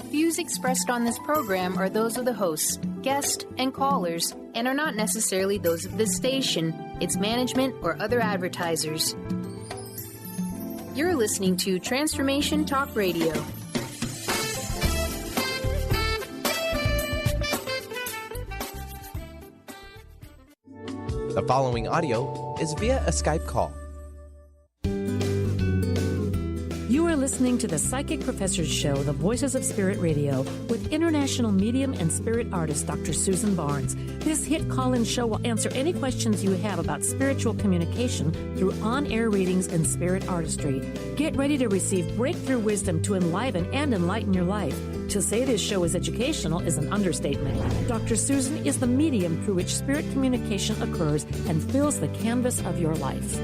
Views expressed on this program are those of the hosts, guests, and callers, and are not necessarily those of this station, its management, or other advertisers. You're listening to Transformation Talk Radio. The following audio is via a Skype call. You are listening to the Psychic Professors Show, The Voices of Spirit Radio, with international medium and spirit artist Dr. Susan Barnes. This hit call-in show will answer any questions you have about spiritual communication through on-air readings and spirit artistry. Get ready to receive breakthrough wisdom to enliven and enlighten your life. To say this show is educational is an understatement. Dr. Susan is the medium through which spirit communication occurs and fills the canvas of your life.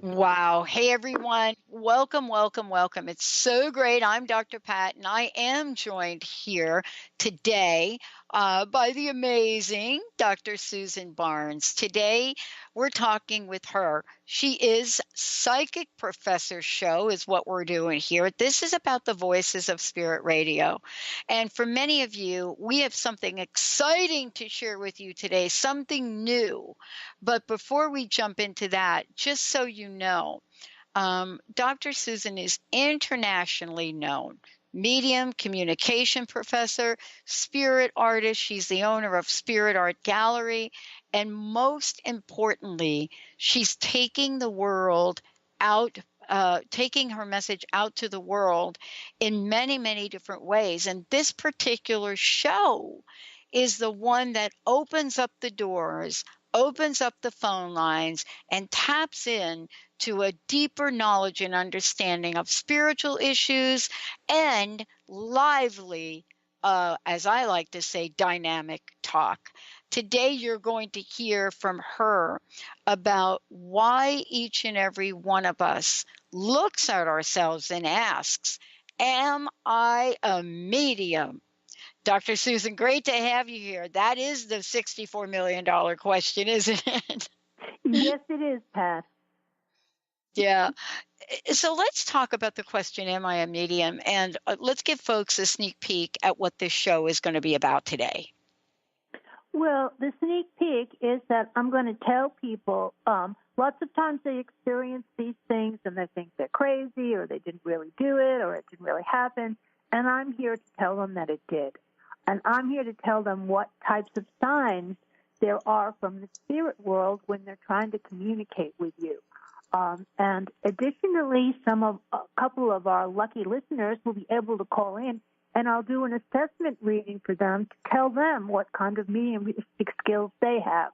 Wow. Hey, everyone. Welcome, welcome, welcome. It's so great. I'm Dr. Pat, and I am joined here today by the amazing Dr. Susan Barnes. Today, we're talking with her. She is Psychic Professor Show is what we're doing here. This is about the Voices of Spirit Radio. And for many of you, we have something exciting to share with you today, something new. But before we jump into that, just so you know, Dr. Susan is internationally known. Medium, communication professor, spirit artist. She's the owner of Spirit Art Gallery. And most importantly, she's taking the world out, taking her message out to the world in many, many different ways. And this particular show is the one that opens up the doors, opens up the phone lines, and taps in to a deeper knowledge and understanding of spiritual issues and lively, as I like to say, dynamic talk. Today, you're going to hear from her about why each and every one of us looks at ourselves and asks, am I a medium? Dr. Susan, great to have you here. That is the $64 million question, isn't it? Yes, it is, Pat. Yeah. So let's talk about the question, am I a medium? And let's give folks a sneak peek at what this show is going to be about today. Well, the sneak peek is that I'm going to tell people lots of times they experience these things and they think they're crazy or they didn't really do it or it didn't really happen. And I'm here to tell them that it did. And I'm here to tell them what types of signs there are from the spirit world when they're trying to communicate with you. And additionally, a couple of our lucky listeners will be able to call in, and I'll do an assessment reading for them to tell them what kind of mediumistic skills they have.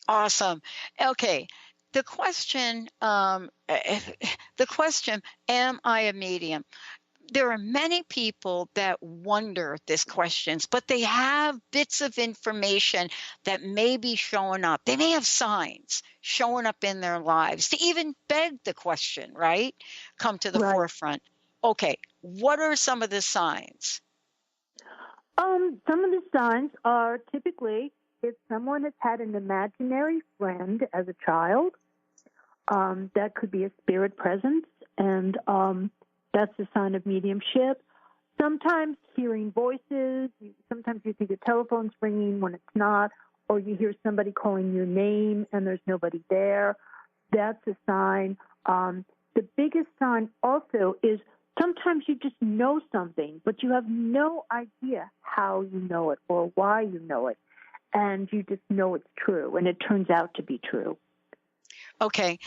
Awesome. Okay. The question, am I a medium? There are many people that wonder this question, but they have bits of information that may be showing up. They may have signs showing up in their lives to even beg the question, right? Come to the forefront. Okay, what are some of the signs? Some of the signs are typically if someone has had an imaginary friend as a child, that could be a spirit presence, and that's a sign of mediumship. Sometimes hearing voices, sometimes you think the telephone's ringing when it's not, or you hear somebody calling your name and there's nobody there. That's a sign. The biggest sign also is sometimes you just know something, but you have no idea how you know it or why you know it, and you just know it's true, and it turns out to be true. Okay.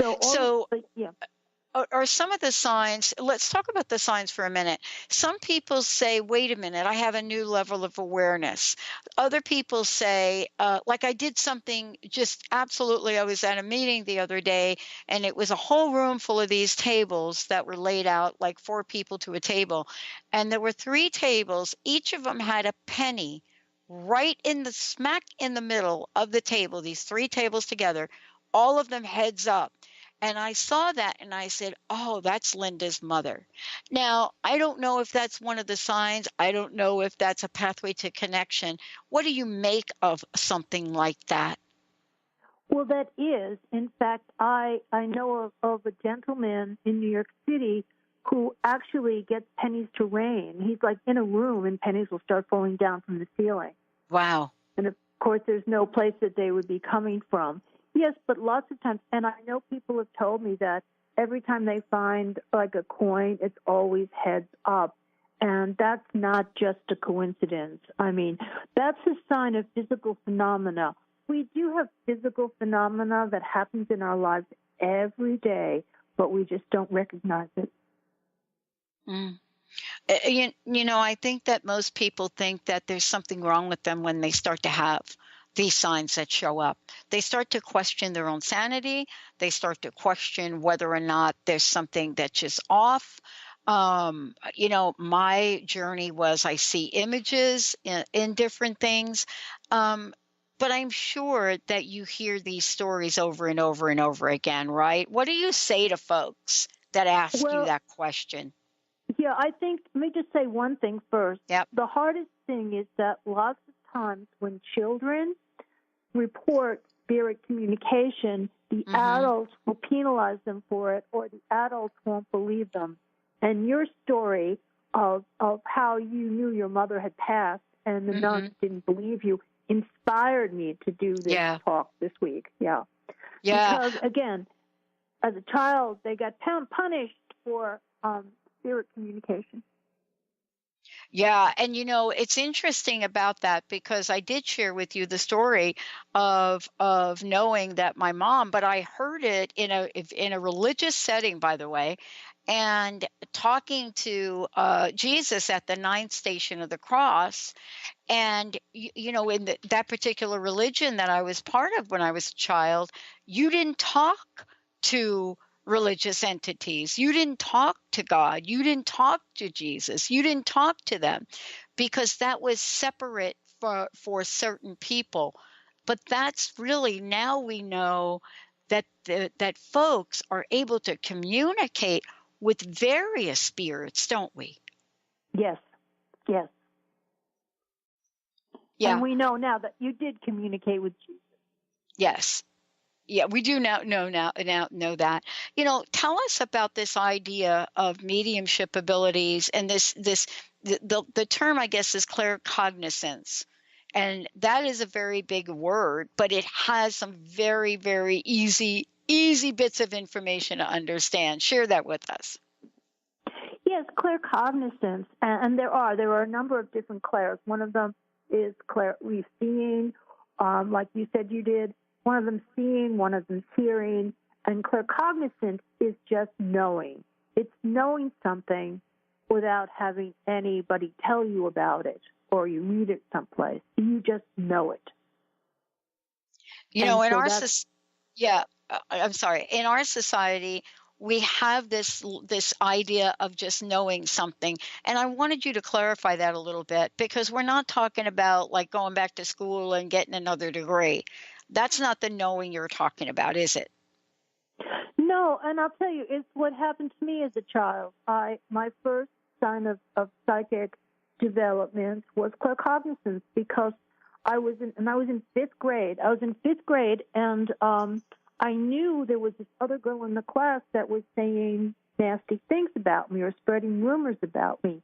Are some of the signs, let's talk about the signs for a minute. Some people say, wait a minute, I have a new level of awareness. Other people say, like I did something just absolutely, I was at a meeting the other day, and it was a whole room full of these tables that were laid out like 4 people to a table. And there were 3 tables. Each of them had a penny right in the smack in the middle of the table, these 3 tables together, all of them heads up. And I saw that and I said, oh, that's Linda's mother. Now, I don't know if that's one of the signs. I don't know if that's a pathway to connection. What do you make of something like that? Well, that is. In fact, I know of a gentleman in New York City who actually gets pennies to rain. He's like in a room and pennies will start falling down from the ceiling. Wow. And of course, there's no place that they would be coming from. Yes, but lots of times, and I know people have told me that every time they find like a coin, it's always heads up. And that's not just a coincidence. I mean, that's a sign of physical phenomena. We do have physical phenomena that happens in our lives every day, but we just don't recognize it. Mm. You know, I think that most people think that there's something wrong with them when they start to have these signs that show up. They start to question their own sanity. They start to question whether or not there's something that's just off. You know, my journey was I see images in different things. But I'm sure that you hear these stories over and over and over again, right? What do you say to folks that ask you that question? Yeah, I think, let me just say one thing first. Yep. The hardest thing is that lots of times when children report spirit communication, the adults will penalize them for it, or the adults won't believe them. And your story of how you knew your mother had passed and the nuns didn't believe you inspired me to do this talk this week. Yeah. Because, again, as a child, they got punished for spirit communication. Yeah, and you know, it's interesting about that because I did share with you the story of knowing that my mom, but I heard it in a religious setting, by the way, and talking to Jesus at the ninth station of the cross. And, you know, in that particular religion that I was part of when I was a child, you didn't talk to religious entities. You didn't talk to God. You didn't talk to Jesus. You didn't talk to them because that was separate for certain people. But that's really, now we know that that folks are able to communicate with various spirits, don't we? Yes. Yes. Yeah. And we know now that you did communicate with Jesus. Yes. Yeah, we do now know that. You know, tell us about this idea of mediumship abilities and the term, I guess, is claircognizance. And that is a very big word, but it has some very, very easy bits of information to understand. Share that with us. Yes, claircognizance, and there are a number of different clairs. One of them is seeing, like you said you did. One of them seeing, one of them hearing, and claircognizance is just knowing. It's knowing something without having anybody tell you about it or you read it someplace. You just know it. You know, in I'm sorry. In our society, we have this idea of just knowing something. And I wanted you to clarify that a little bit because we're not talking about like going back to school and getting another degree. That's not the knowing you're talking about, is it? No, and I'll tell you, it's what happened to me as a child. My first sign of psychic development was claircognizance because I was in fifth grade. And I knew there was this other girl in the class that was saying nasty things about me or spreading rumors about me.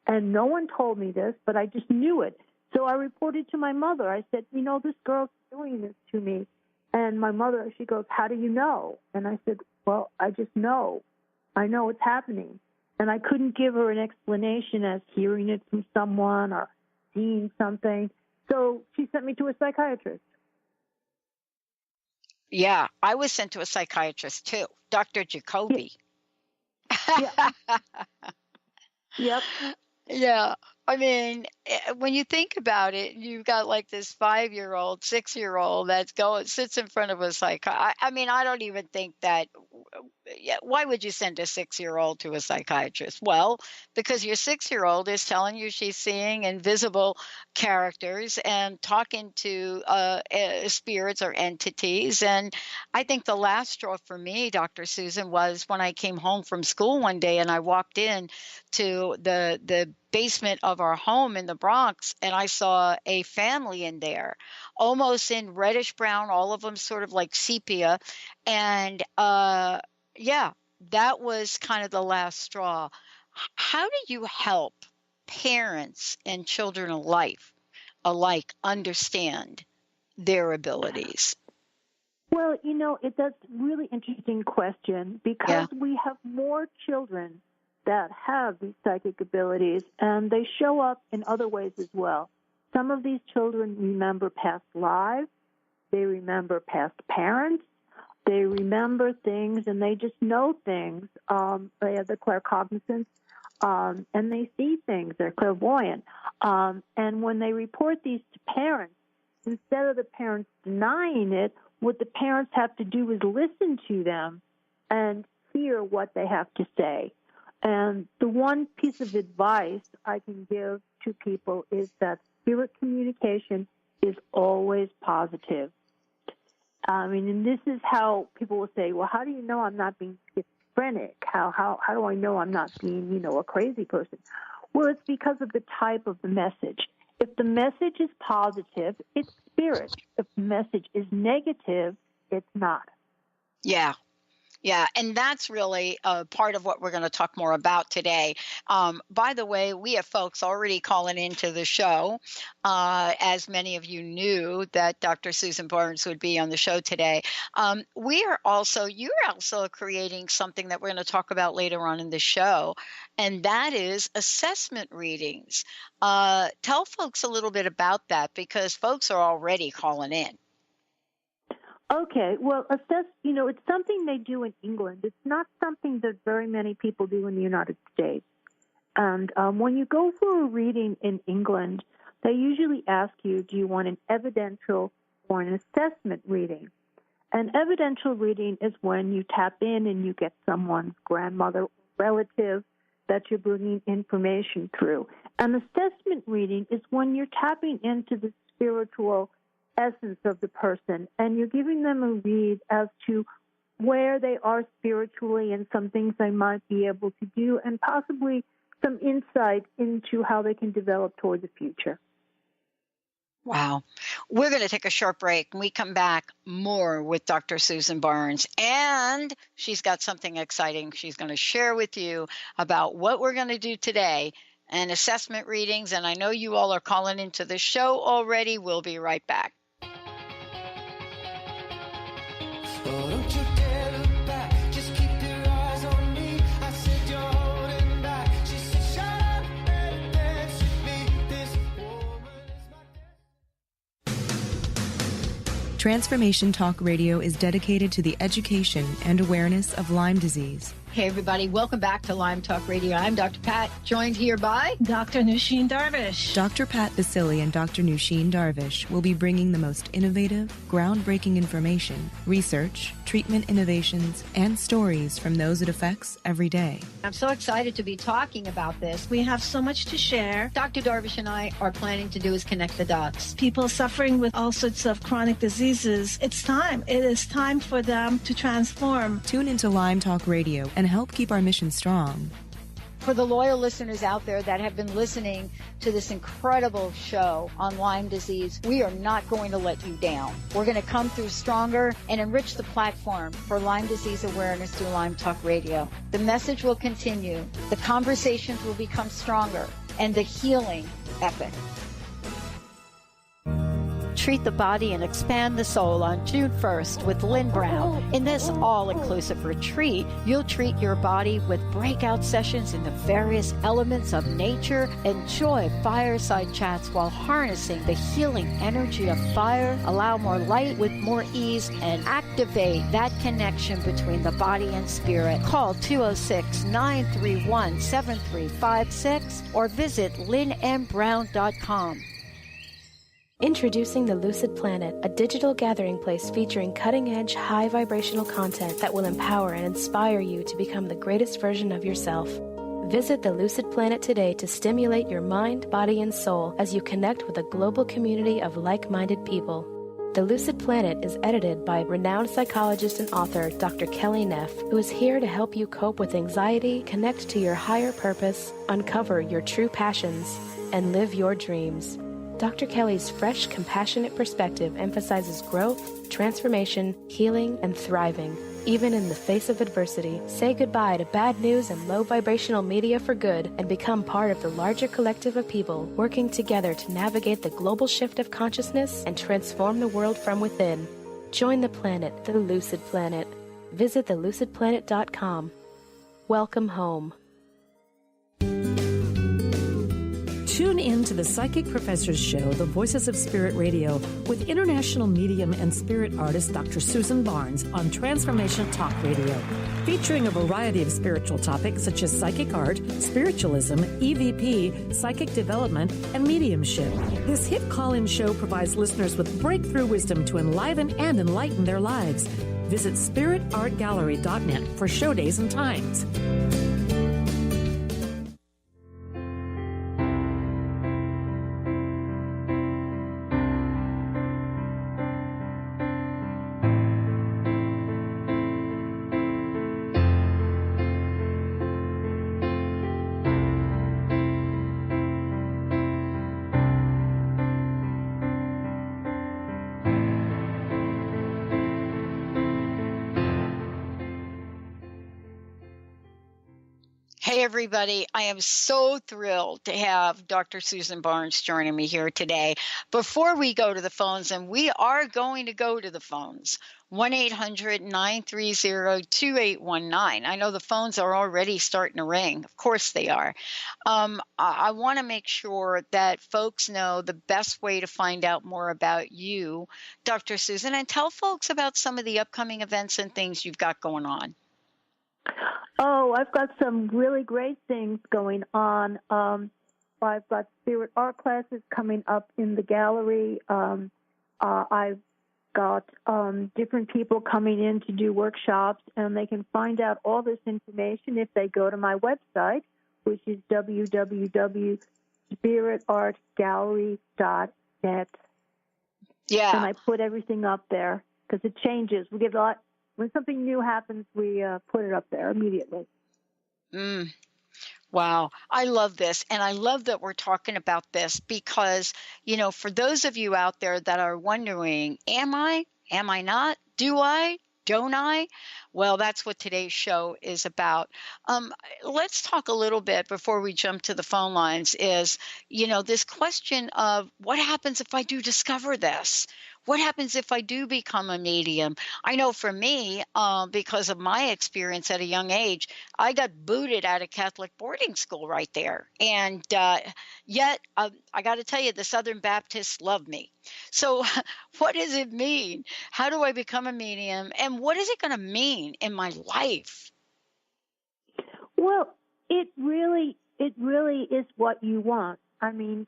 And no one told me this, but I just knew it. So I reported to my mother. I said, you know, this girl's doing this to me. And my mother, she goes, how do you know? And I said, well, I just know. I know it's happening. And I couldn't give her an explanation as hearing it from someone or seeing something. So she sent me to a psychiatrist. Yeah, I was sent to a psychiatrist too, Dr. Jacoby. Yeah. Yep. Yeah. I mean, when you think about it, you've got like this 5-year-old, 6-year-old sits in front of a psychiatrist. I mean, I don't even think that why would you send a 6-year-old to a psychiatrist? Well, because your 6-year-old is telling you she's seeing invisible characters and talking to spirits or entities. And I think the last straw for me, Dr. Susan, was when I came home from school one day and I walked in to the basement of our home in the Bronx, and I saw a family in there, almost in reddish brown, all of them sort of like sepia. And yeah, that was kind of the last straw. How do you help parents and children alike understand their abilities? Well, that's a really interesting question because we have more children that have these psychic abilities, and they show up in other ways as well. Some of these children remember past lives. They remember past parents. They remember things, and they just know things. They have the claircognizance, and they see things. They're clairvoyant. And when they report these to parents, instead of the parents denying it, what the parents have to do is listen to them and hear what they have to say. And the one piece of advice I can give to people is that spirit communication is always positive. And this is how people will say, well, how do you know I'm not being schizophrenic? How do I know I'm not being, a crazy person? Well, it's because of the type of the message. If the message is positive, it's spirit. If the message is negative, it's not. Yeah. Yeah, and that's really part of what we're going to talk more about today. By the way, we have folks already calling into the show. As many of you knew that Dr. Susan Barnes would be on the show today. You're also creating something that we're going to talk about later on in the show, and that is assessment readings. Tell folks a little bit about that because folks are already calling in. Okay, well, it's something they do in England. It's not something that very many people do in the United States. And when you go for a reading in England, they usually ask you, do you want an evidential or an assessment reading? An evidential reading is when you tap in and you get someone's grandmother, relative that you're bringing information through. An assessment reading is when you're tapping into the spiritual essence of the person, and you're giving them a read as to where they are spiritually and some things they might be able to do, and possibly some insight into how they can develop toward the future. Wow. We're going to take a short break. When we come back, more with Dr. Susan Barnes, and she's got something exciting she's going to share with you about what we're going to do today and assessment readings. And I know you all are calling into the show already. We'll be right back. Oh, don't you dare look back, just keep your eyes on me. I said you're holding back. She said shut up and dance with me. This woman is my Transformation Talk Radio is dedicated to the education and awareness of Lyme disease. Hey, everybody. Welcome back to Lyme Talk Radio. I'm Dr. Pat, joined here by Dr. Nusheen Darvish. Dr. Pat Basili and Dr. Nusheen Darvish will be bringing the most innovative, groundbreaking information, research, treatment innovations, and stories from those it affects every day. I'm so excited to be talking about this. We have so much to share. Dr. Darvish and I are planning to do is connect the dots. People suffering with all sorts of chronic diseases, it's time. It is time for them to transform. Tune into Lyme Talk Radio and help keep our mission strong. For the loyal listeners out there that have been listening to this incredible show on Lyme disease, we are not going to let you down. We're going to come through stronger and enrich the platform for Lyme disease awareness through Lyme Talk Radio. The message will continue, the conversations will become stronger, and the healing epic. Treat the Body and Expand the Soul on June 1st with Lynn Brown. In this all-inclusive retreat, you'll treat your body with breakout sessions in the various elements of nature. Enjoy fireside chats while harnessing the healing energy of fire. Allow more light with more ease and activate that connection between the body and spirit. Call 206-931-7356 or visit lynnmbrown.com. Introducing the Lucid Planet, a digital gathering place featuring cutting-edge, high-vibrational content that will empower and inspire you to become the greatest version of yourself. Visit the Lucid Planet today to stimulate your mind, body, and soul as you connect with a global community of like-minded people. The Lucid Planet is edited by renowned psychologist and author Dr. Kelly Neff, who is here to help you cope with anxiety, connect to your higher purpose, uncover your true passions, and live your dreams. Dr. Kelly's fresh, compassionate perspective emphasizes growth, transformation, healing, and thriving. Even in the face of adversity, say goodbye to bad news and low vibrational media for good and become part of the larger collective of people working together to navigate the global shift of consciousness and transform the world from within. Join the planet, the Lucid Planet. Visit thelucidplanet.com. Welcome home. Tune in to the Psychic Professors Show, The Voices of Spirit Radio, with international medium and spirit artist Dr. Susan Barnes on Transformation Talk Radio, featuring a variety of spiritual topics such as psychic art, spiritualism, EVP, psychic development, and mediumship. This hit call-in show provides listeners with breakthrough wisdom to enliven and enlighten their lives. Visit spiritartgallery.net for show days and times. Hey, everybody. I am so thrilled to have Dr. Susan Barnes joining me here today. Before we go to the phones, and we are going to go to the phones, 1-800-930-2819. I know the phones are already starting to ring. Of course they are. I want to make sure that folks know the best way to find out more about you, Dr. Susan, and tell folks about some of the upcoming events and things you've got going on. Oh, I've got some really great things going on. I've got spirit art classes coming up in the gallery. I've got different people coming in to do workshops, and they can find out all this information if they go to my website, which is www.spiritartgallery.net. Yeah. And I put everything up there because it changes. We get a lot. When something new happens, we put it up there immediately. Wow. I love this. And I love that we're talking about this because, you know, for those of you out there that are wondering, am I not? Do I? Don't I? Well, that's what today's show is about. Let's talk a little bit before we jump to the phone lines is, you know, this question of what happens if I do discover this? What happens if I do become a medium? I know for me, because of my experience at a young age, I got booted out of Catholic boarding school right there. And yet, I got to tell you, the Southern Baptists love me. So what does it mean? How do I become a medium? And what is it going to mean in my life? Well, it really is what you want. I mean,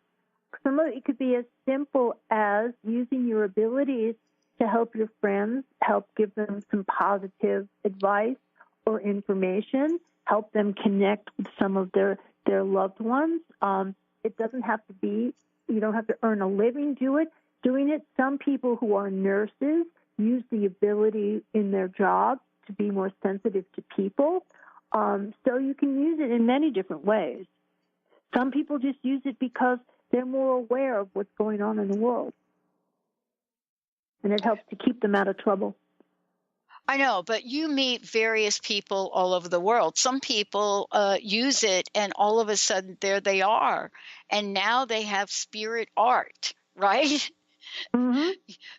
some of it could be as simple as using your abilities to help your friends, help give them some positive advice or information, help them connect with some of their loved ones. It doesn't have to be, you don't have to earn a living doing it. Some people who are nurses use the ability in their job to be more sensitive to people. So you can use it in many different ways. Some people just use it because they're more aware of what's going on in the world. And it helps to keep them out of trouble. I know, but you meet various people all over the world. Some people use it, and all of a sudden, there they are. And now they have spirit art, right? Mm-hmm.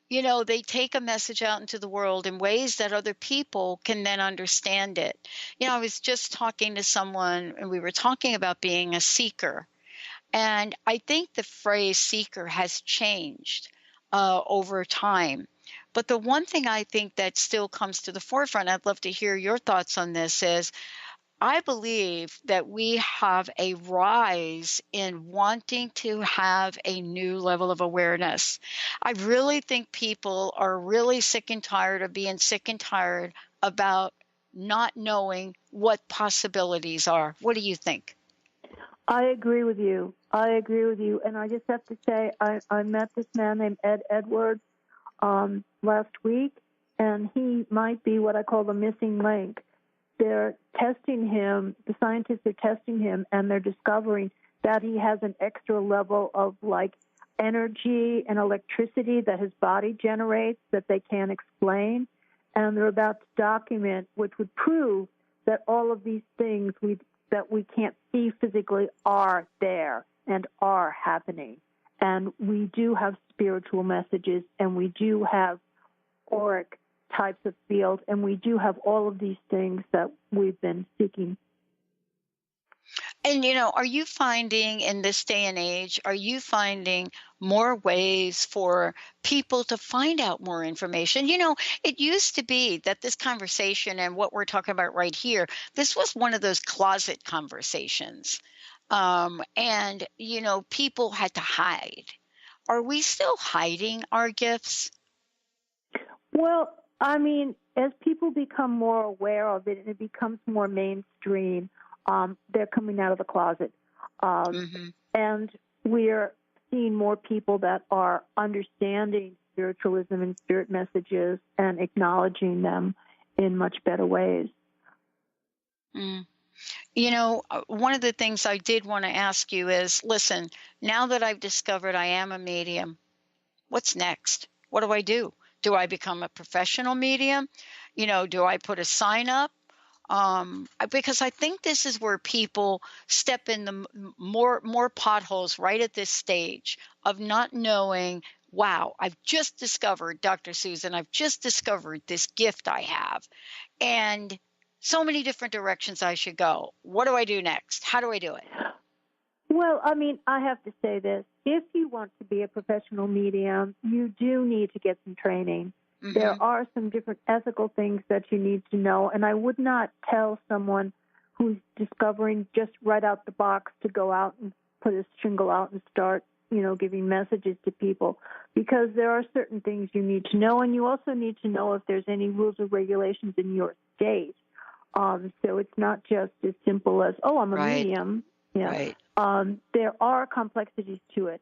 You know, they take a message out into the world in ways that other people can then understand it. You know, I was just talking to someone, and we were talking about being a seeker. And I think the phrase seeker has changed over time. But the one thing I think that still comes to the forefront, I'd love to hear your thoughts on this, is I believe that we have a rise in wanting to have a new level of awareness. I really think people are really sick and tired of being sick and tired about not knowing what possibilities are. What do you think? I agree with you. And I just have to say, I met this man named Ed Edwards last week, and he might be what I call the missing link. They're testing him, the scientists are testing him, and they're discovering that he has an extra level of like energy and electricity that his body generates that they can't explain. And they're about to document, which would prove that all of these things that we can't see physically are there and are happening. And we do have spiritual messages, and we do have auric types of fields, and we do have all of these things that we've been seeking. And, are you finding in this day and age, are you finding more ways for people to find out more information? It used to be that this conversation and what we're talking about right here, this was one of those closet conversations. And, people had to hide. Are we still hiding our gifts? Well, I mean, as people become more aware of it and it becomes more mainstream, they're coming out of the closet. And we're seeing more people that are understanding spiritualism and spirit messages and acknowledging them in much better ways. One of the things I did want to ask you is, listen, now that I've discovered I am a medium, what's next? What do I do? Do I become a professional medium? Do I put a sign up? Because I think this is where people step in the more potholes right at this stage of not knowing, wow, I've just discovered, Dr. Susan, I've just discovered this gift I have. And so many different directions I should go. What do I do next? How do I do it? Well, I mean, I have to say this. If you want to be a professional medium, you do need to get some training. Mm-hmm. There are some different ethical things that you need to know, and I would not tell someone who's discovering just right out the box to go out and put a shingle out and start, giving messages to people, because there are certain things you need to know, and you also need to know if there's any rules or regulations in your state. So it's not just as simple as, I'm a medium. Right. There are complexities to it.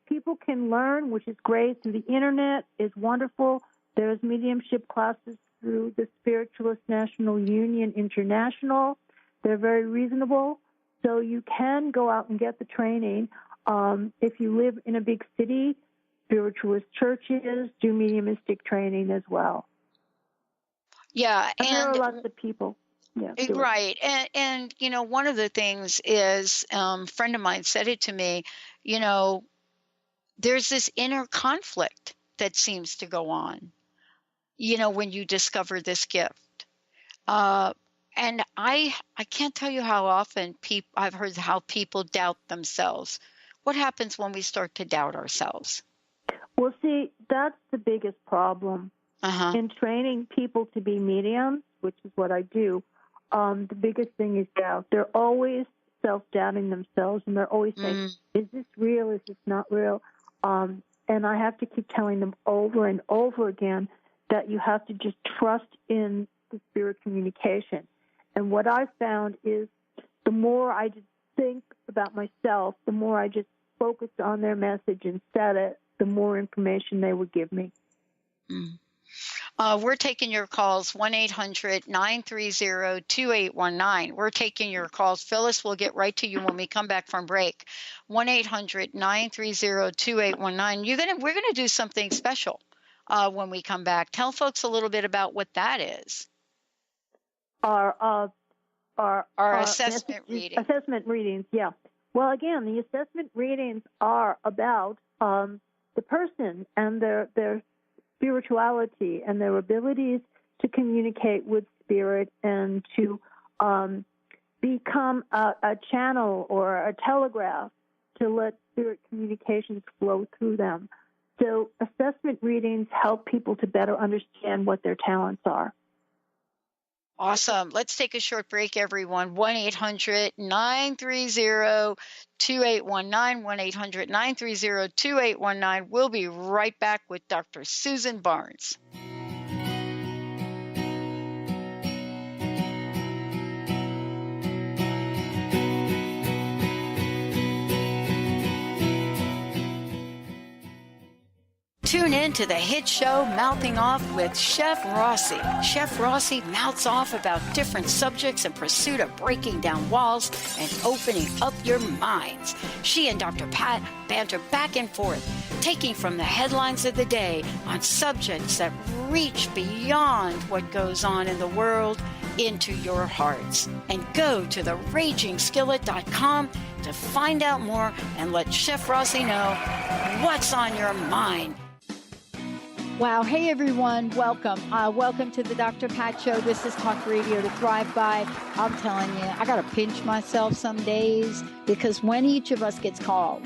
People can learn, which is great. Through the internet is wonderful. There's mediumship classes through the Spiritualist National Union International. They're very reasonable. So you can go out and get the training. If you live in a big city, spiritualist churches do mediumistic training as well. Yeah. And there are lots of people. Yeah, right. And one of the things is, a friend of mine said it to me, there's this inner conflict that seems to go on, when you discover this gift. And I can't tell you how often I've heard how people doubt themselves. What happens when we start to doubt ourselves? Well, see, that's the biggest problem. In training people to be mediums, which is what I do. The biggest thing is doubt. They're always self-doubting themselves, and they're always saying, is this real? Is this not real? And I have to keep telling them over and over again that you have to just trust in the spirit communication. And what I've found is the more I just think about myself, the more I just focused on their message and said it, the more information they would give me. We're taking your calls, 1-800-930-2819. We're taking your calls. Phyllis, we'll get right to you when we come back from break. 1-800-930-2819. We're going to do something special when we come back. Tell folks a little bit about what that is. Our assessment reading. Assessment readings, yeah. Well, again, the assessment readings are about the person and their spirituality and their abilities to communicate with spirit and to become a channel or a telegraph to let spirit communications flow through them. So assessment readings help people to better understand what their talents are. Awesome. Let's take a short break, everyone. 1-800-930-2819, 1-800-930-2819. We'll be right back with Dr. Susan Barnes. Tune in to the hit show Mouthing Off with Chef Rossi. Chef Rossi mouths off about different subjects in pursuit of breaking down walls and opening up your minds. She and Dr. Pat banter back and forth, taking from the headlines of the day on subjects that reach beyond what goes on in the world into your hearts. And go to theragingskillet.com to find out more and let Chef Rossi know what's on your mind. Wow. Hey, everyone. Welcome. Welcome to the Dr. Pat Show. This is Talk Radio to Thrive By. I'm telling you, I got to pinch myself some days, because when each of us gets called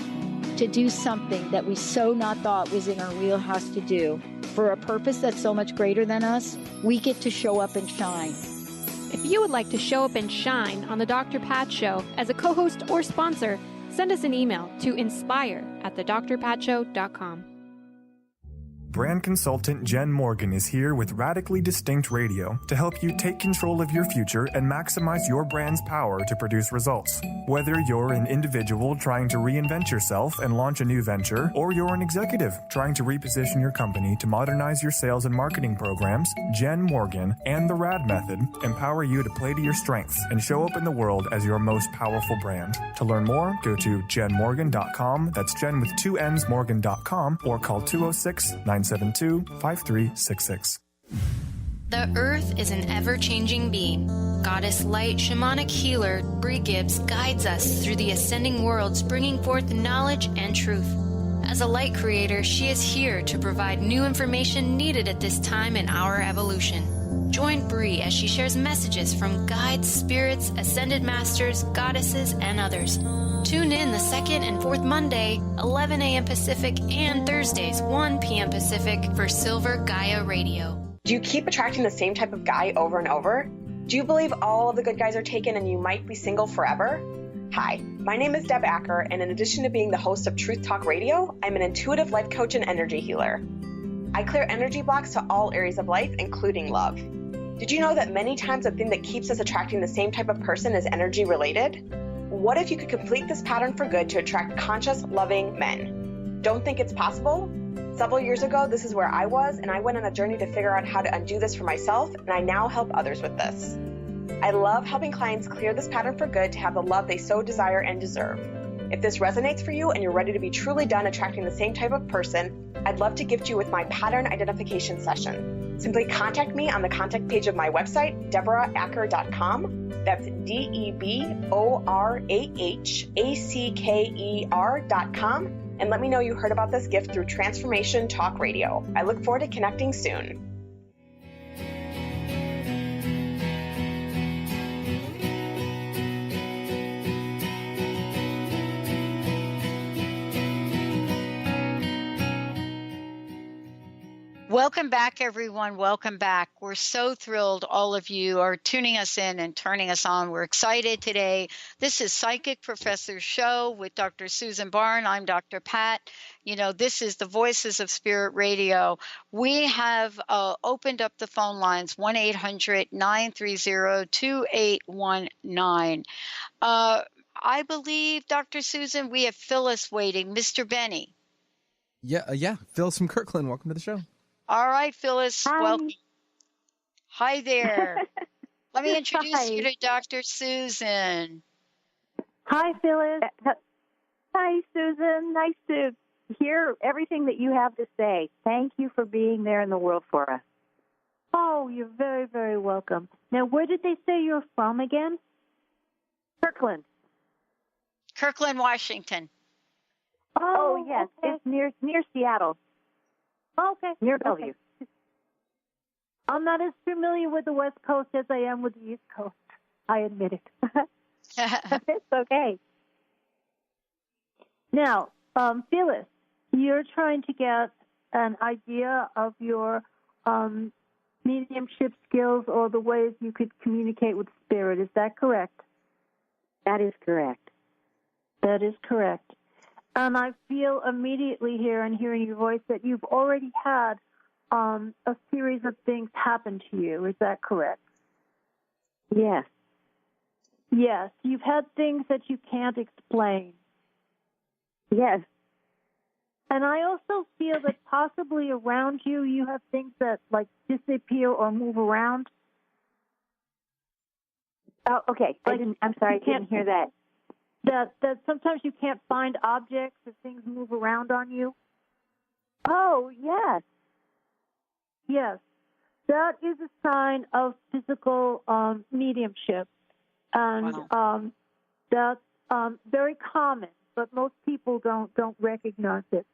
to do something that we so not thought was in our wheelhouse to do for a purpose that's so much greater than us, we get to show up and shine. If you would like to show up and shine on the Dr. Pat Show as a co-host or sponsor, send us an email to inspire@thedrpatshow.com. Brand consultant Jen Morgan is here with Radically Distinct Radio to help you take control of your future and maximize your brand's power to produce results. Whether you're an individual trying to reinvent yourself and launch a new venture, or you're an executive trying to reposition your company to modernize your sales and marketing programs, Jen Morgan and the RAD method empower you to play to your strengths and show up in the world as your most powerful brand. To learn more, go to jenmorgan.com. That's Jen with 2 N's, Morgan.com, or call 206-972-5366. The Earth is an ever-changing being. Goddess Light shamanic healer Bree Gibbs guides us through the ascending worlds, bringing forth knowledge and truth. As a light creator, she is here to provide new information needed at this time in our evolution. Join Bree as she shares messages from guides, spirits, ascended masters, goddesses, and others. Tune in the second and fourth Monday, 11 a.m. Pacific, and Thursdays, 1 p.m. Pacific for Silver Gaia Radio. Do you keep attracting the same type of guy over and over? Do you believe all of the good guys are taken and you might be single forever? Hi, my name is Deb Acker, and in addition to being the host of Truth Talk Radio, I'm an intuitive life coach and energy healer. I clear energy blocks to all areas of life, including love. Did you know that many times the thing that keeps us attracting the same type of person is energy related? What if you could complete this pattern for good to attract conscious, loving men? Don't think it's possible? Several years ago, this is where I was, and I went on a journey to figure out how to undo this for myself, and I now help others with this. I love helping clients clear this pattern for good to have the love they so desire and deserve. If this resonates for you and you're ready to be truly done attracting the same type of person, I'd love to gift you with my pattern identification session. Simply contact me on the contact page of my website, DeborahAcker.com. That's DeborahAcker.com. And let me know you heard about this gift through Transformation Talk Radio. I look forward to connecting soon. Welcome back, everyone. Welcome back. We're so thrilled all of you are tuning us in and turning us on. We're excited today. This is Psychic Professor's Show with Dr. Susan Barnes. I'm Dr. Pat. You know, this is the Voices of Spirit Radio. We have opened up the phone lines, 1-800-930-2819. I believe, Dr. Susan, we have Phyllis waiting. Mr. Benny. Yeah. Phyllis from Kirkland. Welcome to the show. All right, Phyllis. Hi. Welcome. Hi there. Let me introduce Hi. you to Dr. Susan. Hi, Phyllis. Hi, Susan. Nice to hear everything that you have to say. Thank you for being there in the world for us. Oh, you're very, very welcome. Now, where did they say you're from again? Kirkland. Kirkland, Washington. Oh yes, okay. It's near Seattle. Okay. Near Bellevue. Okay. I'm not as familiar with the West Coast as I am with the East Coast. I admit it. It's okay. Now, Phyllis, you're trying to get an idea of your mediumship skills or the ways you could communicate with spirit. Is that correct? That is correct. That is correct. And I feel immediately here and hearing your voice that you've already had a series of things happen to you. Is that correct? Yes. Yes. You've had things that you can't explain. Yes. And I also feel that possibly around you, you have things that like disappear or move around. Oh, okay. Like, I'm sorry, I didn't hear that. That sometimes you can't find objects or things move around on you. Oh, yes. Yes. That is a sign of physical mediumship. And that's very common, but most people don't recognize it.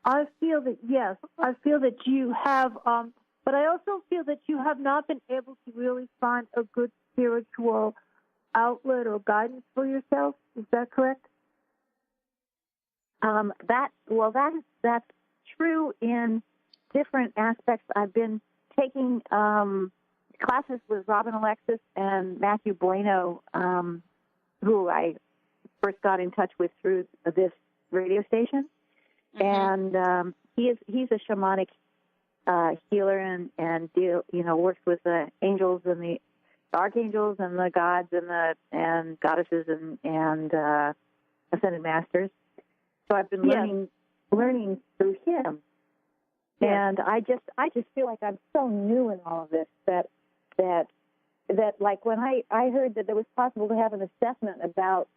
I feel that, yes, I feel that you have, but I also feel that you have not been able to really find a good spiritual outlet or guidance for yourself. Is that correct? That's true in different aspects. I've been taking classes with Robin Alexis and Matthew Bueno, who I first got in touch with through this radio station. Mm-hmm. And he's a shamanic healer and works with the angels and the archangels and the gods and goddesses and ascended masters. So I've been learning through him. Yeah. And I just feel like I'm so new in all of this that like when I heard that it was possible to have an assessment about,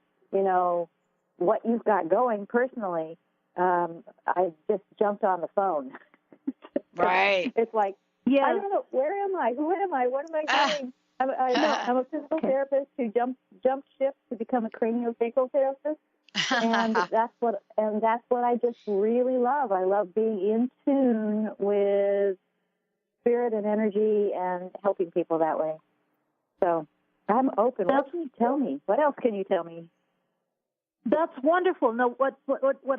what you've got going personally, I just jumped on the phone. Right. It's like, I don't know, where am I? Who am I? What am I doing? I'm a physical therapist who jumped ship to become a craniosacral therapist. And that's what I just really love. I love being in tune with spirit and energy and helping people that way. So I'm open. What can you tell me? What else can you tell me? That's wonderful. No, what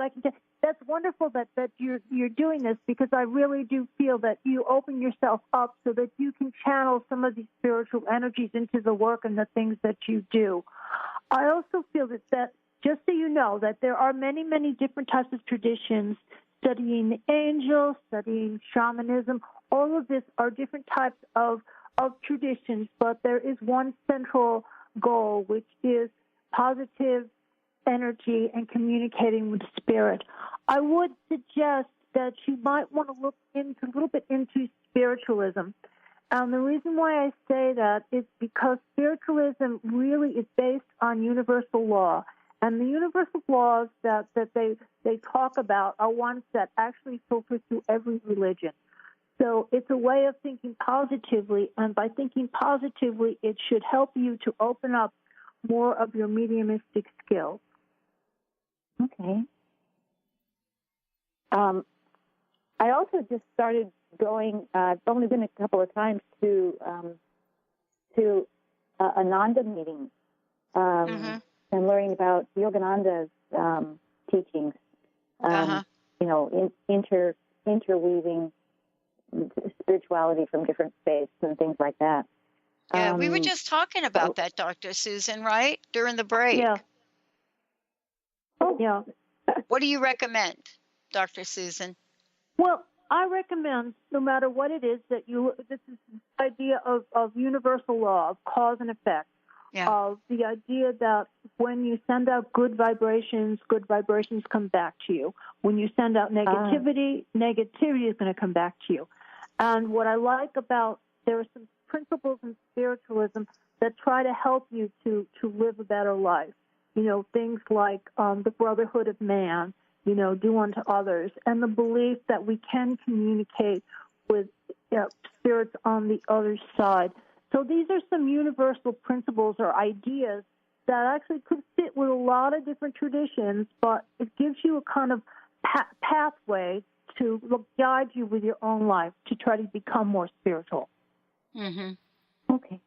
I can tell. That's wonderful that you're doing this, because I really do feel that you open yourself up so that you can channel some of these spiritual energies into the work and the things that you do. I also feel that just so you know, that there are many, many different types of traditions, studying the angels, studying shamanism. All of this are different types of traditions, but there is one central goal, which is positive energy and communicating with spirit. I would suggest that you might want to look a little bit into spiritualism. And the reason why I say that is because spiritualism really is based on universal law. And the universal laws that they talk about are ones that actually filter through every religion. So it's a way of thinking positively, and by thinking positively, it should help you to open up more of your mediumistic skills. Okay. I also just started going, I've only been a couple of times to Ananda meetings and learning about Yogananda's teachings, interweaving spirituality from different faiths and things like that. Yeah, we were just talking about that, Dr. Susan, right? During the break. Yeah. Oh, yeah. What do you recommend, Dr. Susan? Well, I recommend, no matter what it is, that this is the idea of universal law, of cause and effect, of the idea that when you send out good vibrations come back to you. When you send out negativity is going to come back to you. And what I like about, there are some principles in spiritualism that try to help you to live a better life. Things like the brotherhood of man, do unto others, and the belief that we can communicate with spirits on the other side. So these are some universal principles or ideas that actually could fit with a lot of different traditions, but it gives you a kind of pathway to guide you with your own life to try to become more spiritual. Mm-hmm. Okay.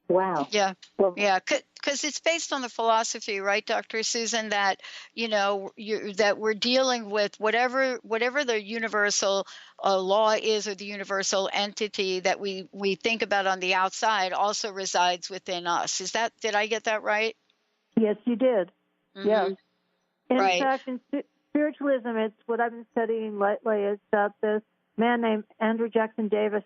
Wow. Yeah. Well, Yeah. Because it's based on the philosophy, right, Dr. Susan, that, that we're dealing with whatever the universal law is, or the universal entity that we think about on the outside also resides within us. Did I get that right? Yes, you did. Mm-hmm. Yes. In Right. fact, in spiritualism, it's what I've been studying lately is that this man named Andrew Jackson Davis,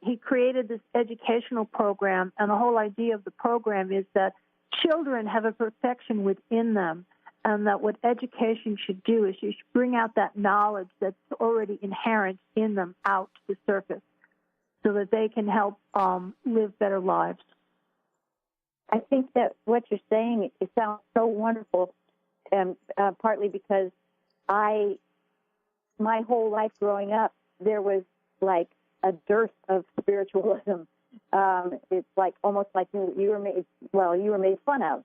he created this educational program, and the whole idea of the program is that children have a perfection within them, and that what education should do is you should bring out that knowledge that's already inherent in them out to the surface so that they can help live better lives. I think that what you're saying, it sounds so wonderful, and partly because my whole life growing up, there was like a dearth of spiritualism. It's like almost like you were made fun of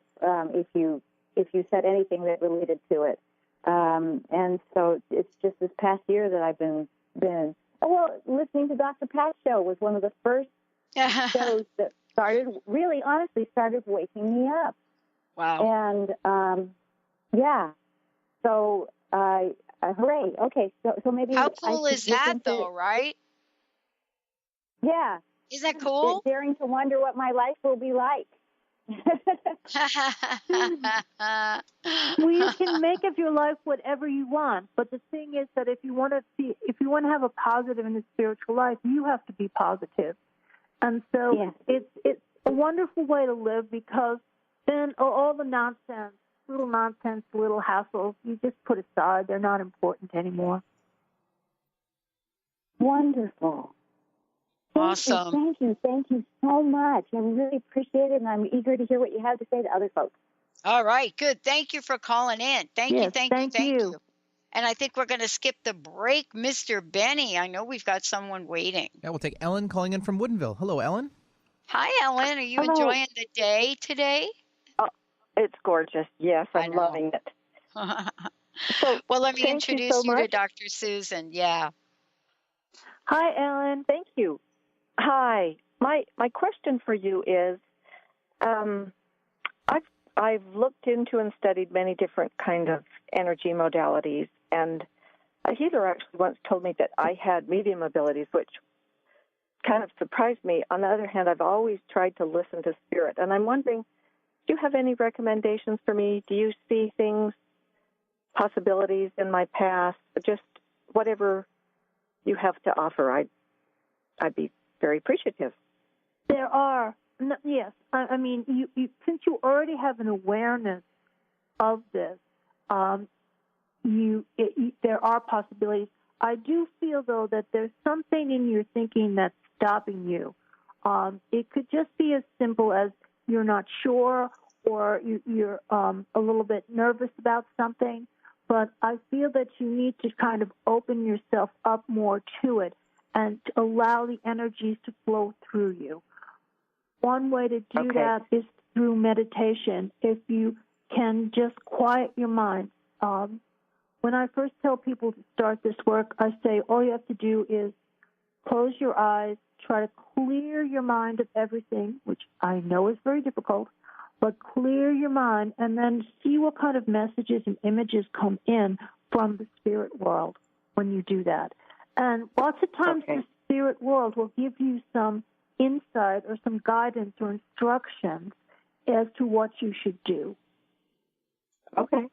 if you said anything that related to it. And so it's just this past year that I've been listening to Dr. Pat's show was one of the first shows that really honestly started waking me up. Wow. And so hooray. Okay, so maybe how cool I is that though, right? Yeah. Isn't that cool? Daring to wonder what my life will be like. Well, you can make of your life whatever you want, but the thing is that if you want to have a positive in the spiritual life, you have to be positive. And so it's a wonderful way to live, because then all the nonsense, little hassles, you just put aside. They're not important anymore. Wonderful. Awesome. Thank you so much. I really appreciate it, and I'm eager to hear what you have to say to other folks. All right, good. Thank you for calling in. Thank you. And I think we're going to skip the break. Mr. Benny, I know we've got someone waiting. Yeah, we'll take Ellen calling in from Woodinville. Hello, Ellen. Hi, Ellen. Are you enjoying the day today? Oh, it's gorgeous. Yes, I'm loving it. Well, let me introduce you to Dr. Susan. Yeah. Hi, Ellen. Thank you. Hi. My question for you is, I've looked into and studied many different kind of energy modalities, and a healer actually once told me that I had medium abilities, which kind of surprised me. On the other hand, I've always tried to listen to spirit, and I'm wondering, do you have any recommendations for me? Do you see things, possibilities in my past, just whatever you have to offer? I'd be very appreciative. There are. Yes. I mean, you since you already have an awareness of this, there are possibilities. I do feel, though, that there's something in your thinking that's stopping you. It could just be as simple as you're not sure, or you're a little bit nervous about something. But I feel that you need to kind of open yourself up more to it and to allow the energies to flow through you. One way to do that is through meditation. If you can just quiet your mind. When I first tell people to start this work, I say all you have to do is close your eyes, try to clear your mind of everything, which I know is very difficult, but clear your mind and then see what kind of messages and images come in from the spirit world when you do that. And lots of times the spirit world will give you some insight or some guidance or instructions as to what you should do. Okay.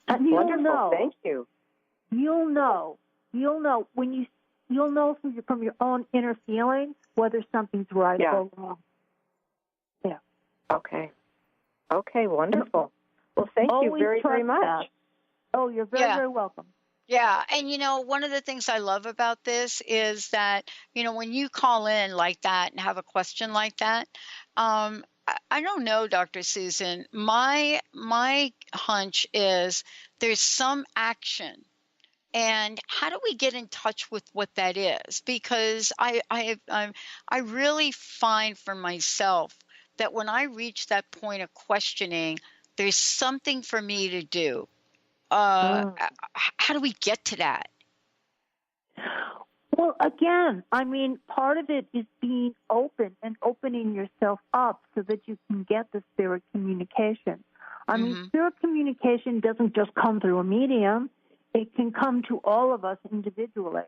And you'll know. Thank you. You'll know when you'll know from your own inner feelings whether something's right or wrong. Yeah. Okay. Okay, wonderful. Well, thank you very, very much. That. Oh, you're very, very welcome. Yeah. And, one of the things I love about this is that, when you call in like that and have a question like that, I don't know, Dr. Susan, my hunch is there's some action. And how do we get in touch with what that is? Because I really find for myself that when I reach that point of questioning, there's something for me to do. How do we get to that? Well, again, I mean, part of it is being open and opening yourself up so that you can get the spirit communication. I mean, spirit communication doesn't just come through a medium. It can come to all of us individually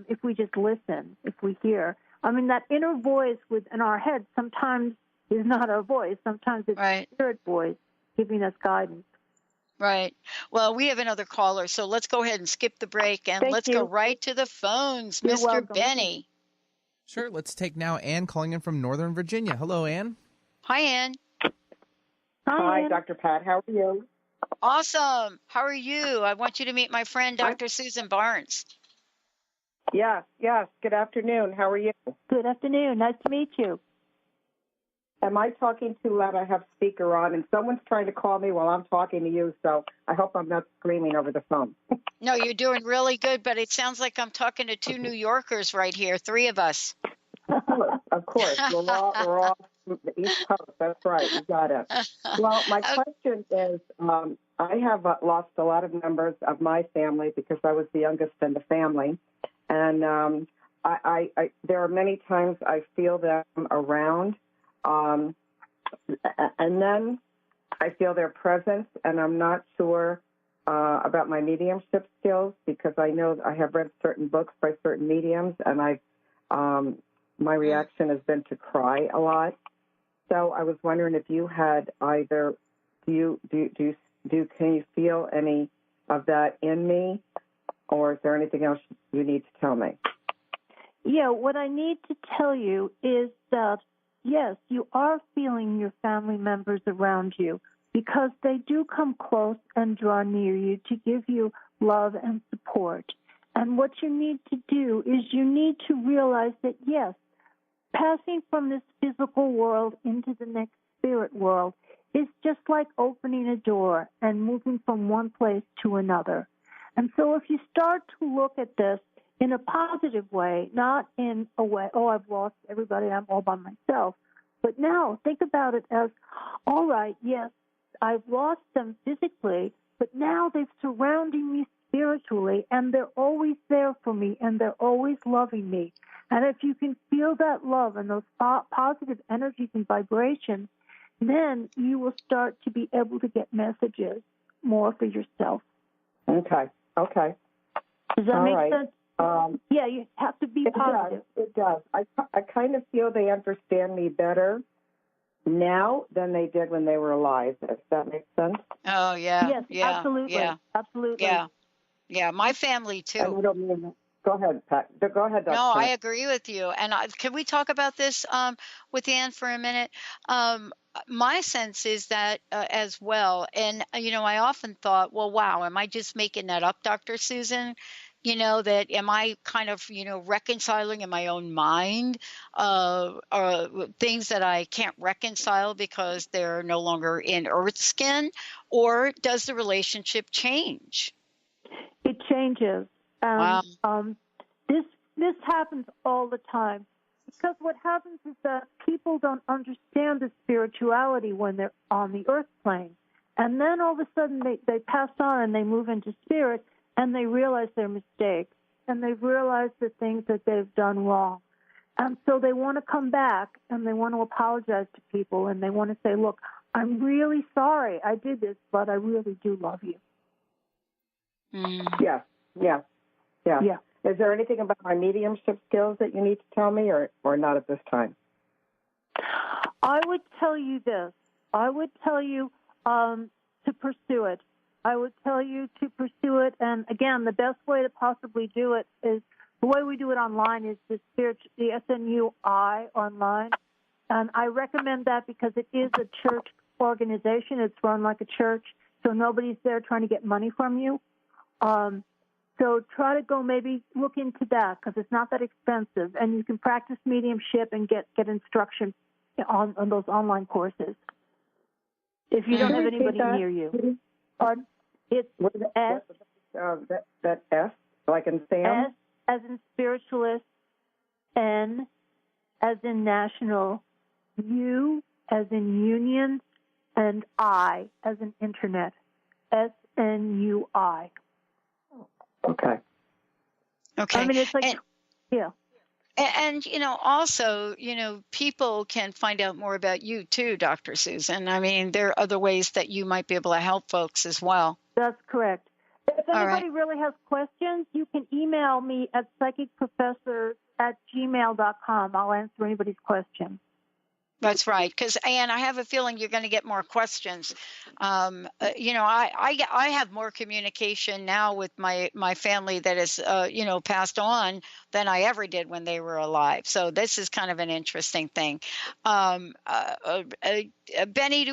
if we just listen, if we hear. I mean, that inner voice within our head sometimes is not our voice. Sometimes it's the spirit voice giving us guidance. Right. Well, we have another caller, so let's go ahead and skip the break, and let's go right to the phones. You're Mr. welcome. Benny. Sure. Let's take now Ann calling in from Northern Virginia. Hello, Ann. Hi, Ann. Hi, Dr. Pat. How are you? Awesome. How are you? I want you to meet my friend, Dr. Susan Barnes. Yes. Good afternoon. How are you? Good afternoon. Nice to meet you. Am I talking too loud? I have speaker on, and someone's trying to call me while I'm talking to you, so I hope I'm not screaming over the phone. No, you're doing really good, but it sounds like I'm talking to two New Yorkers right here, three of us. Of course. We're all from the East Coast. That's right. You got it. Well, my question is, I have lost a lot of members of my family because I was the youngest in the family. And I there are many times I feel them around. And then I feel their presence, and I'm not sure about my mediumship skills because I know I have read certain books by certain mediums, and my reaction has been to cry a lot. So I was wondering if you had either can you feel any of that in me, or is there anything else you need to tell me? Yeah, what I need to tell you is that yes, you are feeling your family members around you because they do come close and draw near you to give you love and support. And what you need to do is you need to realize that, yes, passing from this physical world into the next spirit world is just like opening a door and moving from one place to another. And so if you start to look at this in a positive way, not in a way, oh, I've lost everybody, I'm all by myself. But now think about it as, all right, yes, I've lost them physically, but now they're surrounding me spiritually, and they're always there for me, and they're always loving me. And if you can feel that love and those positive energies and vibrations, then you will start to be able to get messages more for yourself. Okay. Does that make sense? Yeah, you have to be positive. It does. I kind of feel they understand me better now than they did when they were alive, if that makes sense. Oh, yeah. Yes, yeah, absolutely. Yeah. Absolutely. Yeah, my family, too. I don't mean that. Go ahead, Pat. Go ahead, Dr. No, Pat. I agree with you. And can we talk about this with Ann for a minute? My sense is that as well. And, I often thought, well, wow, am I just making that up, Dr. Susan? That am I kind of, reconciling in my own mind things that I can't reconcile because they're no longer in Earth skin? Or does the relationship change? It changes. Wow. This happens all the time because what happens is that people don't understand the spirituality when they're on the earth plane. And then all of a sudden they pass on and they move into spirit and they realize their mistakes and they realize the things that they've done wrong. And so they want to come back and they want to apologize to people and they want to say, look, I'm really sorry I did this, but I really do love you. Yeah. Is there anything about my mediumship skills that you need to tell me or not at this time? I would tell you this. I would tell you to pursue it. I would tell you to pursue it. And, again, the best way to possibly do it is the way we do it online is the SNUI online. And I recommend that because it is a church organization. It's run like a church, so nobody's there trying to get money from you. So try to go maybe look into that because it's not that expensive. And you can practice mediumship and get instruction on those online courses if you don't have anybody near you. Pardon? It's S. That S, like in Sam? S as in spiritualist, N as in national, U as in union, and I as in internet. SNUI. Okay. I mean, it's like Yeah. And, also, people can find out more about you too, Dr. Susan. I mean, there are other ways that you might be able to help folks as well. That's correct. If All anybody right. really has questions, you can email me at psychicprofessor@gmail.com. I'll answer anybody's question. That's right. Because, Anne, I have a feeling you're going to get more questions. I have more communication now with my family that is, passed on than I ever did when they were alive. So this is kind of an interesting thing. Benny,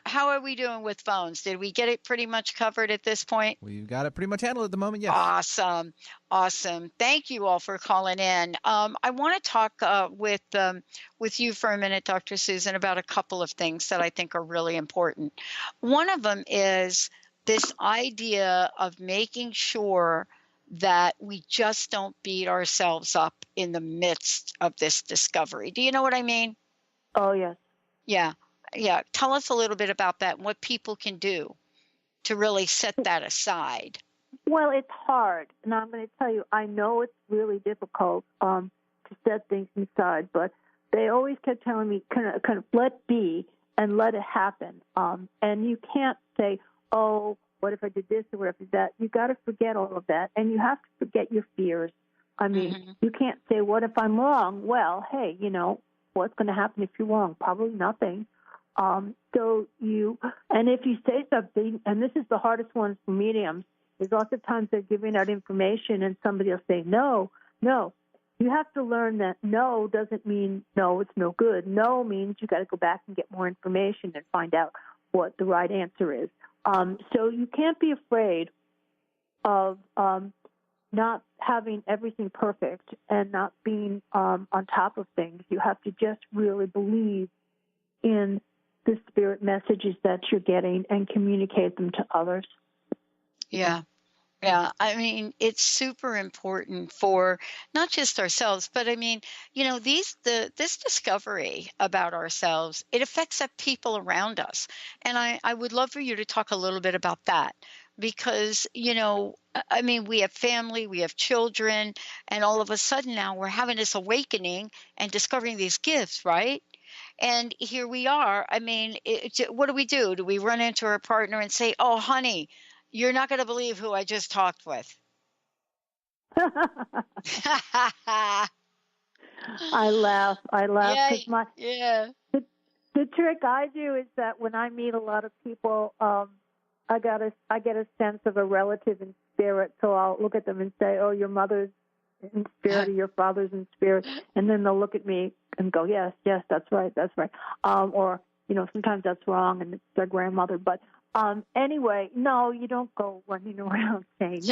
how are we doing with phones? Did we get it pretty much covered at this point? We've got it pretty much handled at the moment, yes. Awesome. Thank you all for calling in. I want to talk with you for a minute, Dr. Susan, about a couple of things that I think are really important. One of them is this idea of making sure that we just don't beat ourselves up in the midst of this discovery. Do you know what I mean? Oh, yes. Yeah. Tell us a little bit about that and what people can do to really set that aside. Well, it's hard, and I'm going to tell you, I know it's really difficult to set things aside, but they always kept telling me, kind of let be and let it happen. And you can't say, oh, what if I did this or what if I did that? You got to forget all of that, and you have to forget your fears. I mean, you can't say, what if I'm wrong? Well, hey, what's going to happen if you're wrong? Probably nothing. And if you say something, and this is the hardest one for mediums, is lots of times they're giving out information and somebody will say, no. You have to learn that no doesn't mean no, it's no good. No means you got to go back and get more information and find out what the right answer is. So you can't be afraid of not having everything perfect and not being on top of things. You have to just really believe in the spirit messages that you're getting and communicate them to others. Yeah. I mean, it's super important for not just ourselves, but I mean, this discovery about ourselves, it affects the people around us. And I would love for you to talk a little bit about that because, I mean, we have family, we have children, and all of a sudden now we're having this awakening and discovering these gifts, right? And here we are. I mean, what do? Do we run into our partner and say, oh, honey, you're not going to believe who I just talked with? I laugh. Yeah. The trick I do is that when I meet a lot of people, I get a sense of a relative in spirit. So I'll look at them and say, oh, your mother's in spirit or your father's in spirit. And then they'll look at me and go, yes, that's right. Or, sometimes that's wrong and it's their grandmother. But anyway, no, you don't go running around saying,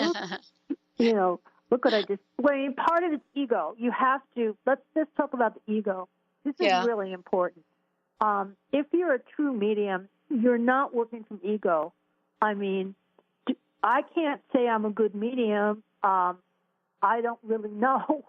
look what I just, part of it's ego. You have to, let's just talk about the ego. This is really important. If you're a true medium, you're not working from ego. I mean, I can't say I'm a good medium. I don't really know.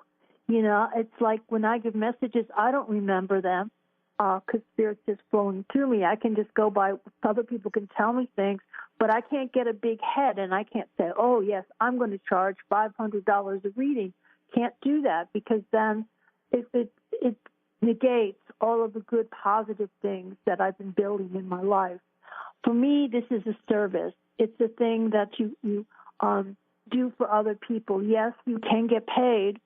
It's like when I give messages, I don't remember them. Because Spirit's just flowing through me. I can just go by, other people can tell me things, but I can't get a big head and I can't say, oh, yes, I'm going to charge $500 a reading. Can't do that because then it negates all of the good, positive things that I've been building in my life. For me, this is a service. It's a thing that you do for other people. Yes, you can get paid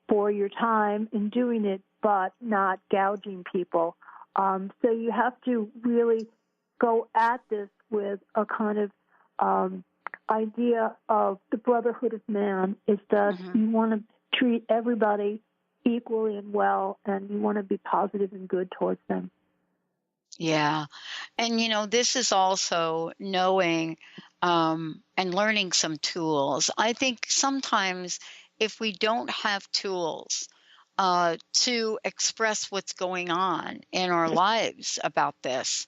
for your time in doing it, but not gouging people. So you have to really go at this with a kind of idea of the brotherhood of man, is that you want to treat everybody equally and well, and you want to be positive and good towards them. Yeah. And, this is also knowing and learning some tools. I think sometimes if we don't have tools to express what's going on in our lives about this,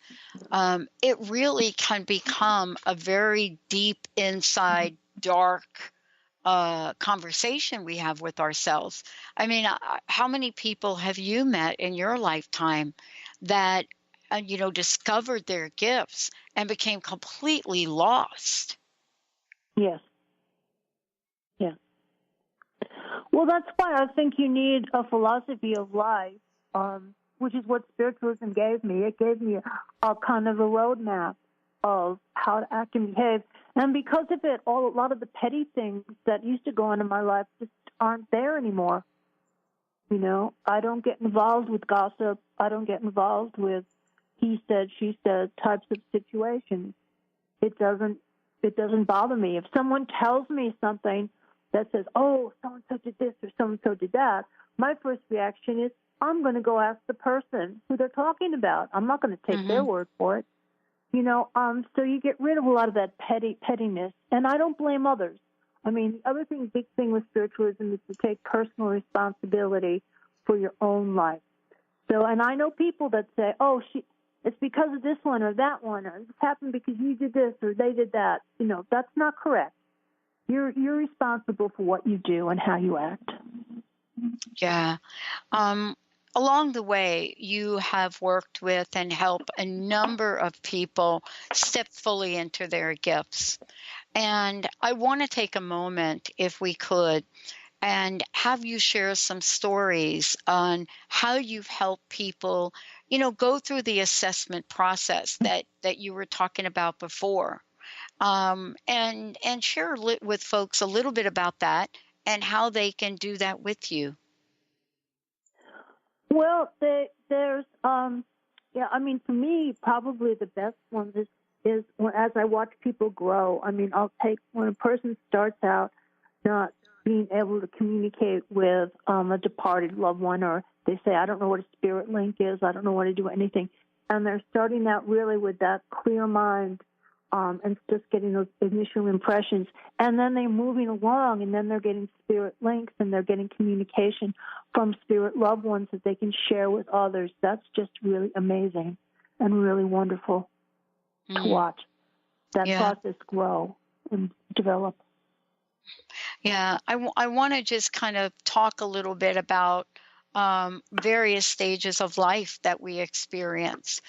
it really can become a very deep inside, dark conversation we have with ourselves. I mean, how many people have you met in your lifetime that, discovered their gifts and became completely lost? Yes. Yeah. Well, that's why I think you need a philosophy of life, which is what spiritualism gave me. It gave me a kind of a roadmap of how to act and behave. And because of it, a lot of the petty things that used to go on in my life just aren't there anymore. You know, I don't get involved with gossip. I don't get involved with he said, she said types of situations. It doesn't bother me. If someone tells me something that says, oh, so-and-so did this or so-and-so did that, my first reaction is, I'm going to go ask the person who they're talking about. I'm not going to take their word for it. You know, so you get rid of a lot of that pettiness, and I don't blame others. I mean, the other big thing with spiritualism is to take personal responsibility for your own life. So, and I know people that say, oh, it's because of this one or that one, or this happened because you did this or they did that. You know, that's not correct. You're responsible for what you do and how you act. Yeah. Along the way, you have worked with and helped a number of people step fully into their gifts. And I want to take a moment, if we could, and have you share some stories on how you've helped people, you know, go through the assessment process that you were talking about before. And share with folks a little bit about that and how they can do that with you. Well, there's, I mean, for me, probably the best one is as I watch people grow. I mean, I'll take when a person starts out not being able to communicate with a departed loved one, or they say, I don't know what a spirit link is, I don't know what to do anything. And they're starting out really with that clear mind and just getting those initial impressions. And then they're moving along, and then they're getting spirit links, and they're getting communication from spirit loved ones that they can share with others. That's just really amazing and really wonderful to watch that process grow and develop. Yeah, I want to just kind of talk a little bit about various stages of life that we experience.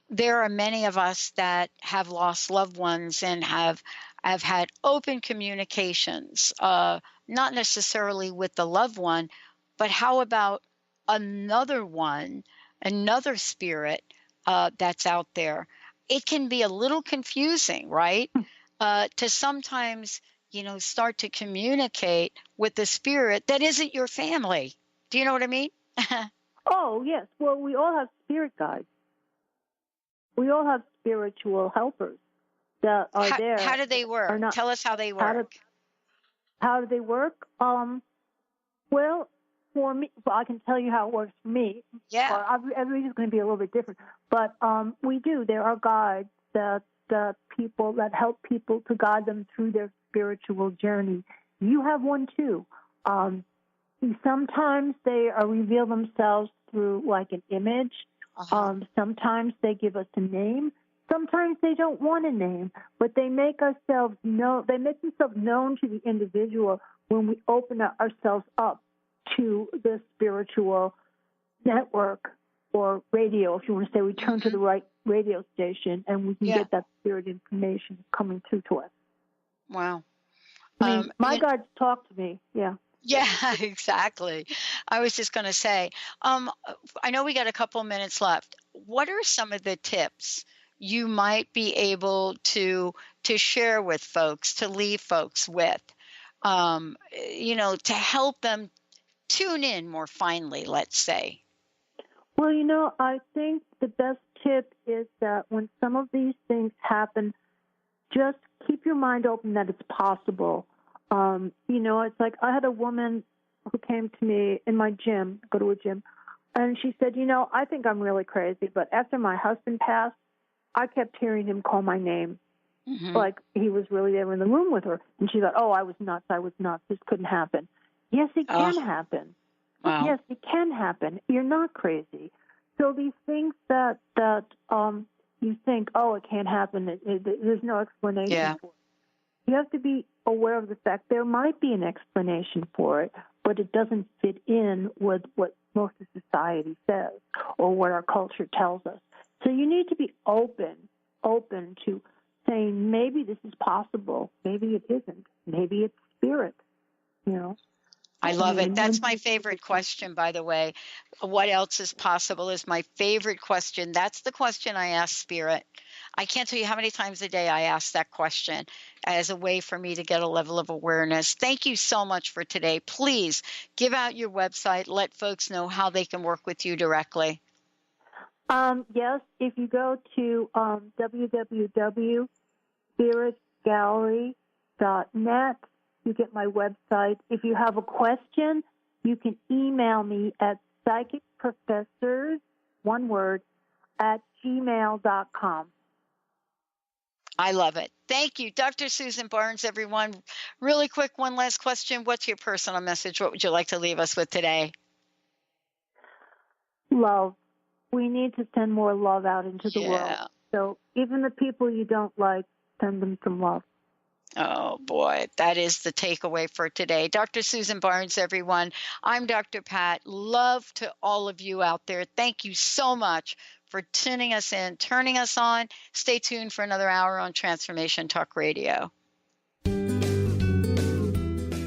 There are many of us that have lost loved ones and have had open communications, not necessarily with the loved one, but how about another spirit that's out there? It can be a little confusing, right? To sometimes, you know, start to communicate with the spirit that isn't your family. Do you know what I mean? Oh, yes. Well, we all have spirit guides. We all have spiritual helpers that are there. How do they work? Tell us how they work. How do they work? Well, for me, I can tell you how it works for me. Yeah. Everybody's going to be a little bit different. But we do. There are guides that people that help people to guide them through their spiritual journey. You have one too. Sometimes they reveal themselves through like an image. Sometimes they give us a name. Sometimes they don't want a name, but they make themselves known to the individual when we open ourselves up to the spiritual network or radio, if you want to say. We turn to the right radio station, and we can get that spirit information coming through to us. Wow. I mean, my guides talk to me, yeah. Yeah, exactly. I was just going to say, I know we got a couple minutes left. What are some of the tips you might be able to share with folks, to leave folks with, you know, to help them tune in more finely, let's say? Well, you know, I think the best tip is that when some of these things happen, just keep your mind open that it's possible. You know, it's like I had a woman who came to me in my gym, go to a gym, and she said, you know, I think I'm really crazy, but after my husband passed, I kept hearing him call my name, like he was really there in the room with her. And she thought, oh, I was nuts, this couldn't happen. Yes, it can happen. Wow. Yes, it can happen. You're not crazy. So these things that you think, oh, it can't happen, there's no explanation for it. You have to be aware of the fact there might be an explanation for it, but it doesn't fit in with what most of society says or what our culture tells us. So you need to be open to saying maybe this is possible, maybe it isn't, maybe it's spirit, you know. I love it. That's my favorite question, by the way. What else is possible is my favorite question. That's the question I ask Spirit. I can't tell you how many times a day I ask that question as a way for me to get a level of awareness. Thank you so much for today. Please give out your website. Let folks know how they can work with you directly. Yes, if you go to www.spiritgallery.net, you get my website. If you have a question, you can email me at psychicprofessors, one word, @gmail.com. I love it. Thank you. Dr. Susan Barnes, everyone. Really quick, one last question. What's your personal message? What would you like to leave us with today? Love. We need to send more love out into the world. So even the people you don't like, send them some love. Oh, boy, that is the takeaway for today. Dr. Susan Barnes, everyone. I'm Dr. Pat. Love to all of you out there. Thank you so much for tuning us in, turning us on. Stay tuned for another hour on Transformation Talk Radio.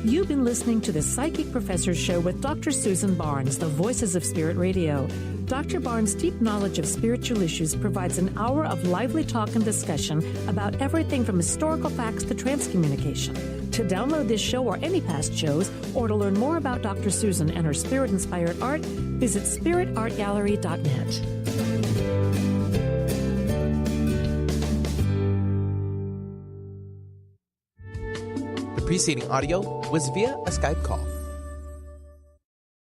You've been listening to the Psychic Professor Show with Dr. Susan Barnes, the Voices of Spirit Radio. Dr. Barnes' deep knowledge of spiritual issues provides an hour of lively talk and discussion about everything from historical facts to transcommunication. To download this show or any past shows, or to learn more about Dr. Susan and her spirit-inspired art, visit spiritartgallery.net. The preceding audio was via a Skype call.